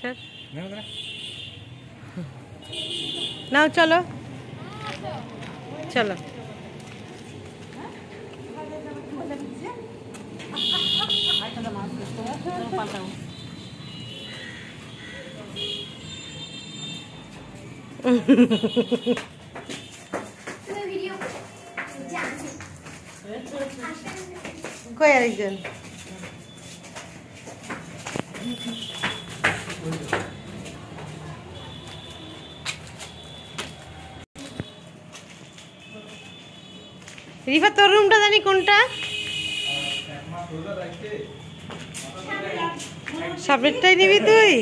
আসার। নাও চলো চলো। কই আরেকজন? রিফা তোর রুমটা জানি কোনটা? সামনেরটাই নিবি তুই?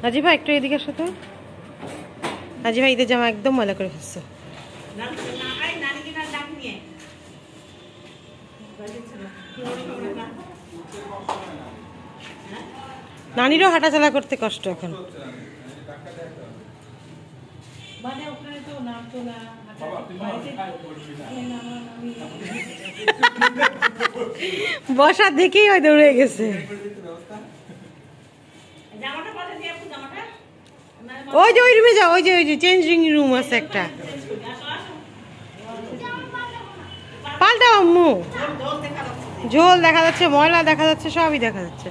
নাজিবা একটু এদিকে আসো তো। নাজিবা ঈদের জামা একদম ময়লা করে ফেলছো। নানিরও হাঁটাচলা করতে কষ্ট এখন। বসা দেখেই হয়তো উড়ে গেছে। ওই যে ওই রুমে যাও, ওই যে চেঞ্জিং রুম আছে একটা, পাল্টাও আম্মু। ঝোল দেখা যাচ্ছে, ময়লা দেখা যাচ্ছে, সবই দেখা যাচ্ছে।